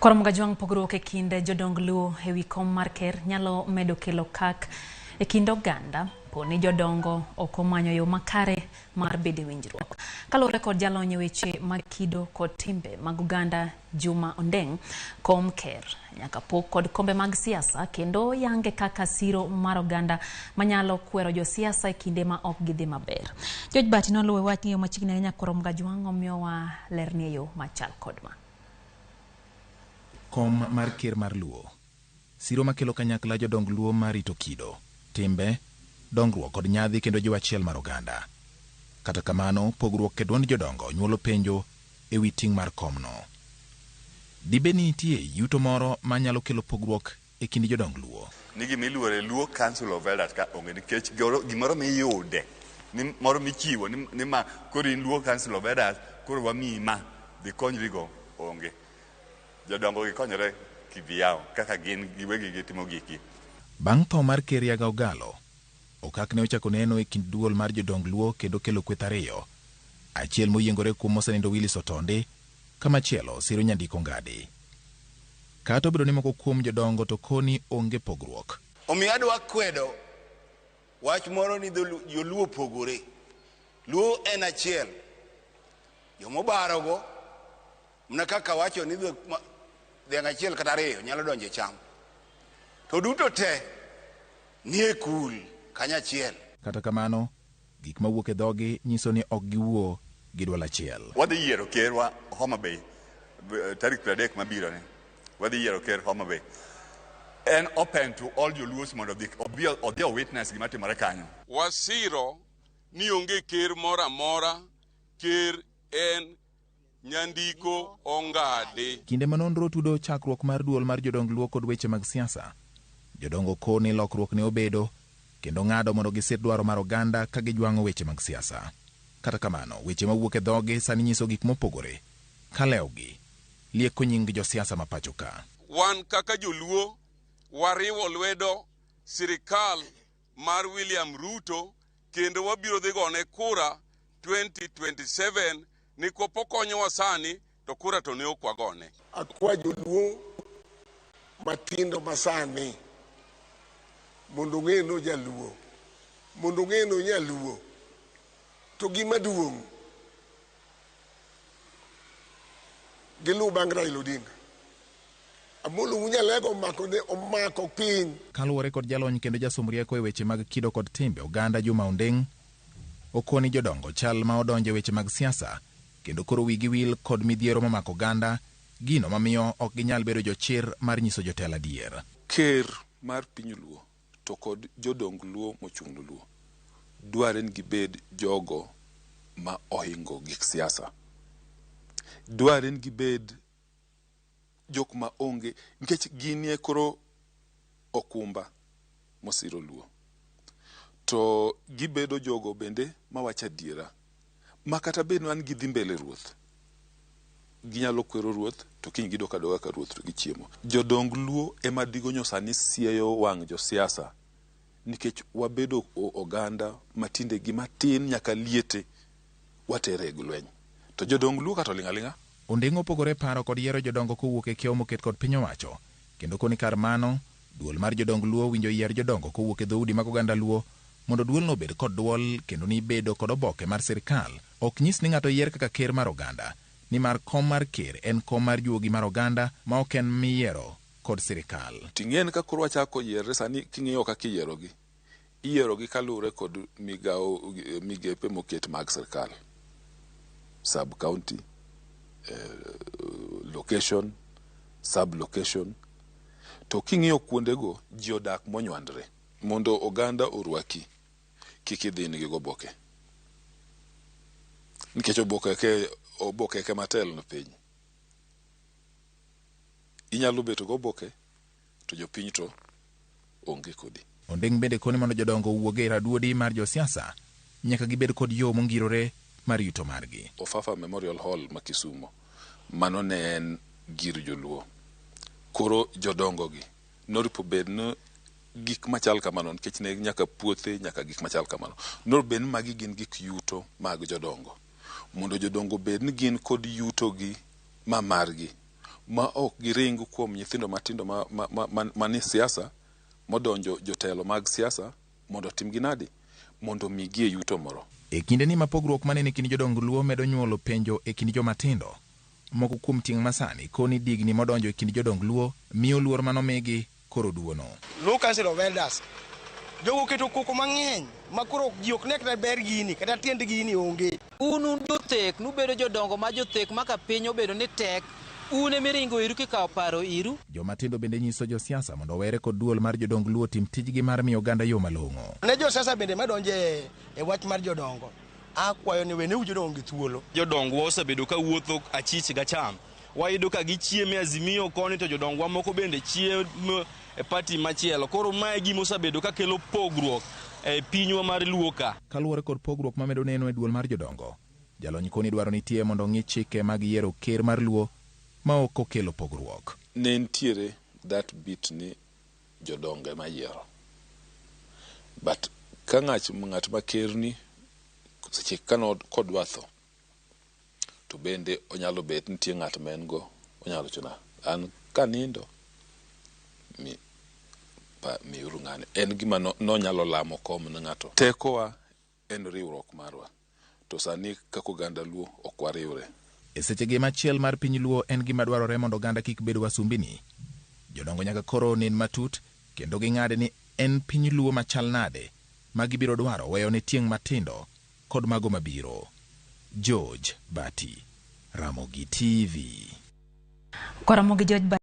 Korom gajwang' pogruok e kind jodong Luo e wi kom mar ker nyalo medo kelo kak e kind oganda poni jodongo ok omanyo yo makare mar bedo winjruok. Kaluwore kod jalony weche mag kido kod timbe mag Uganda Juma Ondeng, kom ker nyaka pok kod kombe mag siasa kendo yange kaka siro mar oganda manyalo kwero jo siasa e kinde ma ok gidhi maber. George Bati noluwe wach ng'eyo machiegni ahinya Korom gajwang' omiyowa ler ni yo machal kodma. Kom mar ker mar Luo siro makelo kanyakla jodong Luo marito kido, timbe, dongruok kod nyadhi kendo jiwo achiel mar oganda. Kata kamano, pogruok e duond jodongo nyuolo penjo e wi ting' mar komno. Dibe ni nitie yuto moro manyalo kelo pogruok e kind jodong Luo? Nigi miluore Luo Council of Elders ka onge nikech gimoro miyude ni moro michiwo ni ma koro in Luo Council of Elders koro wamiyi ma dhi konyrigo onge. Jodongo gikonyore kiviyao kaka gin giwegi gitimo giki. Bang' tho mar ker Yaga Ogalo, okak ne ochako neno e kind duol mar jodong Luo kendo kelo kweth ariyo. Achiel moyiengore kuom mosenindo Willis Otonde, kama chielo siro Nyandiko Ngadi. Kata obedo ni moko kuom jodongo to koni onge pogruok. Omiyo adwa kwedo wach moro ni joluo pogore. Luo en achiel. Jomobarogo mna kaka wacho ni dhiang' achiel kata ariyo nyalo donjo e cham. To duto te nie kul kanyachiel. Kata kamano, gik mawuok e dhogi nyiso ni ok giwuo gi duol achiel. Wadhi yiero kerwa Homa Bay tarik 30 mabiro ni. Wadhi yiero ker Homa Bay. En open to all joluos mondo odhi witness gima timore kanyo. Wasiro ni onge ker moro amora, ker en Nyandiko Ongade. Kinde manonro tudo chakruok mar duol mar jodong Luo kod weche mag siasa, jodongo koni lokruok ne obedo kendo ng'ado mondo gisir dwaro mar oganda ka gijwang'o weche mag siasa. Kata kamano, weche mawuok e dhogi sani nyiso gik mopogore. Kalewgi lieko nying jo siasa ma pacho ka. Wan kaka joluo wariwo lwedo sirikal mar William Ruto kendo wabiro dhi gone kura 2027 ni kopo konyowa sani to kura to ne ok wagone. Akwa joluo matindo masani mondo ng'eno jaluo, mondo ng'eno nyaluo, to gima duong' gilu bang' Raila Odinga. Amolo unyalego omako piny. Kaluwore kod jalony kendo jasom rieko e weche mag kido kod timbe oganda Juma Ondeng, okoni jodongo chal ma odonje weche mag siasa kendo koro wigi wil kod midhiero mamako oganda, gino mamiyo ok ginyal bedo jochir mar nyiso jotelo adier. Ker mar piny Luo to kod jodong Luo mochung'ne Luo dware ni gibed jogo ma ohingo gik siasa. Dware ni gibed jok ma onge nikech ginie koro okumba mosiro Luo. To gibedo jogo bende mawacho adiera. Makata bed wan gidhi mbele ruoth, ginyalo kwero ruoth to kiny gidok adoga ka ruoth to gichiemo. Jodong Luo ema digonyo sani sieyo wang' jo siasa nikech wabedo oganda matinde gi matin nyaka liete watere lweny. To jodong Luo kato ling'aling'a. Ondeng opogore paro kod yiero jodongo kowuok e kiewo moket kod piny owacho, kendo koni kar mano duol mar jodong Luo winjo yier jodongo kowuok e dhoudi mag oganda Luo mondo duolno obed kod duol kendo ni bedo kod oboke mar sirikal ok nyis ni ng'ato yier kaka ker mar oganda, nimar kom mar ker en kom mar juogi mar oganda ma ok en miyiero kod sirikal. Ting'en ka koro wachako yiere sani king'iyo kaka iyierogi kaluwore kod migepe moket mag sirikal, sub county, location, sub location. To king'iyo kuondego ji odak monywandre mondo oganda orwaki kik idhin gi oboke. Nikech oboke ke matel no piny. Inyalo beto go oboke to jopiny to onge kodi. Ondeng bende koni mondo jodongo wuoge e raduodi mar jo siasa nyaka gibed kod yo mongirore mar yuto margi. Ofafa Memorial Hall ma Kisumo mano ne en gir joluo. Koro jodongo gi noripo bed no gik machal kamano nikech ne nyaka puothe nyaka gik machal kamano. Norben magi gin gik yuto mag jodongo. Mondo jodongo bed ni gin kod yuto gi ma margi ma ok giring kuom nyithindo matindo mani siasa modonjo jotelo mag siasa mondo timgi nadi mondo migie yuto moro. E kinde ni ma pogruok manene kind jodong Luo medo nyuolo penjo e kind joma tindo, moko kuom ting' masani koni digni modonjo e kind jodong Luo miyo luor manomigi koro duono. Luo Council of Elders jogo keto koko mang'eny makoro ji ok nek na ber gini kata tiend gini onge. Unu jothek nubedo jodongo ma jothek maka piny obedo ni tek une miringo iru kikawo paro iru. Joma tindo bende nyiso josiasa mondo were kod duol mar jodong Luo tim tijgi mar miyo oganda yo malong'o. Ne josiasa bende madonje e wach mar jodongo akwayo ni wene jodongo gi thuolo. Jodongo osebedo ka wuotho achich ga cham wayudo ka gichieme Azimio koni to jodongwa moko bende chiemo e party machielo. Koro mae gima osebedo ka kelo pogruok e pinywa mar Luo ka. Kaluwore kod pogruok mamedo neno e duol mar jodongo, jalony koni dwaro nitie mondo ng'i chike mag yiero ker mar Luo ma ok okelo pogruok. Ne ntiere that bit ni jodongo ma yiero, but ka ng'at ma ker ni seche kano kodwa tho to bende onyalo bet nitie ng'at ma en go onyalo chuna an kanindo mi uru ng'ane en gima nonyalo lamo kom na ng'ato. Tekowa en riwruok marwa to sani kako oganda Luo ok wariwre. E sechegi machiel mar piny Luo en gima dwarore mondo oganda kik bed wasumbini. Jodongo nyaka koro nen matut kendo ging'ade ni en piny Luo machal nade ma gibiro dwaro weyo ne tieng' matindo kod mago mabiro. George Bati, Ramogi TV. Kwa Ramogi George Bati.